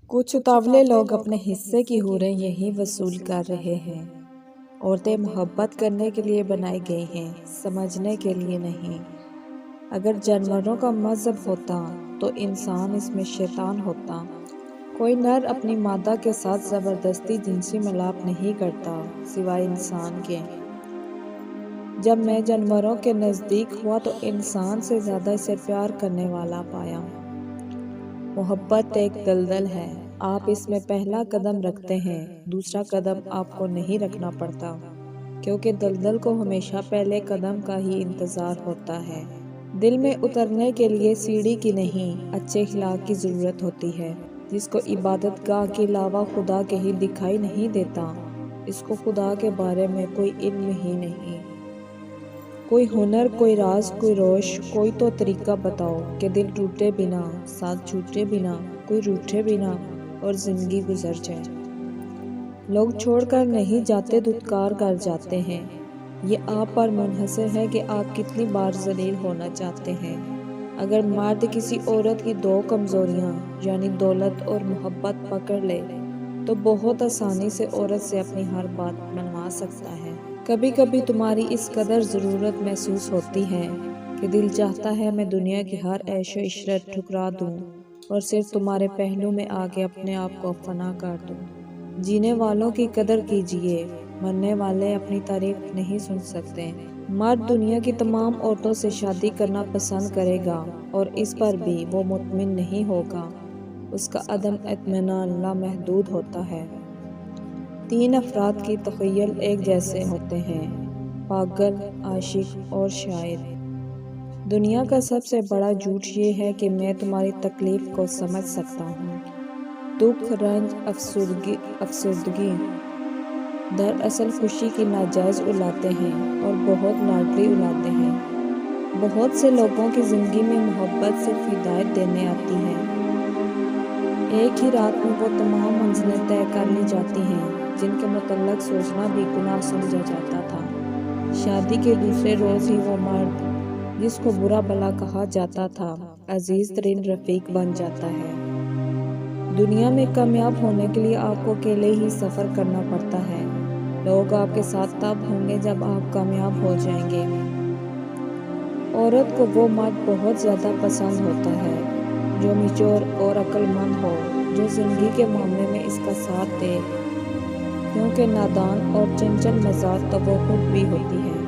کچھ اتاولے لوگ اپنے حصے کی حوریں یہی وصول کر رہے ہیں۔ عورتیں محبت کرنے کے لیے بنائی گئی ہیں، سمجھنے کے لیے نہیں۔ اگر جانوروں کا مذہب ہوتا تو انسان اس میں شیطان ہوتا۔ کوئی نر اپنی مادہ کے ساتھ زبردستی جنسی ملاپ نہیں کرتا سوائے انسان کے۔ جب میں جانوروں کے نزدیک ہوا تو انسان سے زیادہ اسے پیار کرنے والا پایا۔ محبت ایک دلدل ہے، آپ اس میں پہلا قدم رکھتے ہیں، دوسرا قدم آپ کو نہیں رکھنا پڑتا، کیونکہ دلدل کو ہمیشہ پہلے قدم کا ہی انتظار ہوتا ہے۔ دل میں اترنے کے لیے سیڑھی کی نہیں، اچھے اخلاق کی ضرورت ہوتی ہے۔ جس کو عبادت گاہ کے علاوہ خدا کے ہی دکھائی نہیں دیتا، اس کو خدا کے بارے میں کوئی علم ہی نہیں۔ کوئی ہنر، کوئی راز، کوئی روش، کوئی تو طریقہ بتاؤ کہ دل ٹوٹے بنا، ساتھ چھوٹے بنا، کوئی روٹھے بنا اور زندگی گزر جائے۔ لوگ چھوڑ کر نہیں جاتے، دھتکار کر جاتے ہیں۔ یہ آپ پر منحصر ہے کہ آپ کتنی بار ذلیل ہونا چاہتے ہیں۔ اگر مرد کسی عورت کی دو کمزوریاں یعنی دولت اور محبت پکڑ لے تو بہت آسانی سے عورت سے اپنی ہر بات منوا سکتا ہے۔ کبھی کبھی تمہاری اس قدر ضرورت محسوس ہوتی ہے کہ دل چاہتا ہے میں دنیا کی ہر عیش و عشرت ٹھکرا دوں اور صرف تمہارے پہلو میں آ کے اپنے آپ کو فنا کر دوں۔ جینے والوں کی قدر کیجیے، مرنے والے اپنی تعریف نہیں سن سکتے۔ مرد دنیا کی تمام عورتوں سے شادی کرنا پسند کرے گا اور اس پر بھی وہ مطمئن نہیں ہوگا۔ اس کا عدم اطمینان لامحدود ہوتا ہے۔ تین افراد کی تخیل ایک جیسے ہوتے ہیں، پاگل، عاشق اور شاعر۔ دنیا کا سب سے بڑا جھوٹ یہ ہے کہ میں تمہاری تکلیف کو سمجھ سکتا ہوں۔ دکھ، رنج، افسردگی دراصل خوشی کی ناجائز اولادیں ہیں اور بہت لاڈلی اولادیں ہیں۔ بہت سے لوگوں کی زندگی میں محبت صرف ہدایت دینے آتی ہے۔ ایک ہی رات میں وہ تمام منزلیں طے کر لی جاتی ہیں جن کے متعلق سوچنا بھی گناہ سمجھا جاتا تھا۔ شادی کے دوسرے روز ہی وہ مرد جس کو برا بھلا کہا جاتا تھا عزیز ترین رفیق بن جاتا ہے۔ دنیا میں کامیاب ہونے کے لیے آپ کو اکیلے ہی سفر کرنا پڑتا ہے۔ لوگ آپ کے ساتھ تب ہوں گے جب آپ کامیاب ہو جائیں گے۔ عورت کو وہ مرد بہت زیادہ پسند ہوتا ہے جو میچور اور عقل مند ہو، جو زندگی کے معاملے میں اس کا ساتھ دے، کیونکہ نادان اور چنچل مزاج تو وہ خود بھی ہوتی ہے۔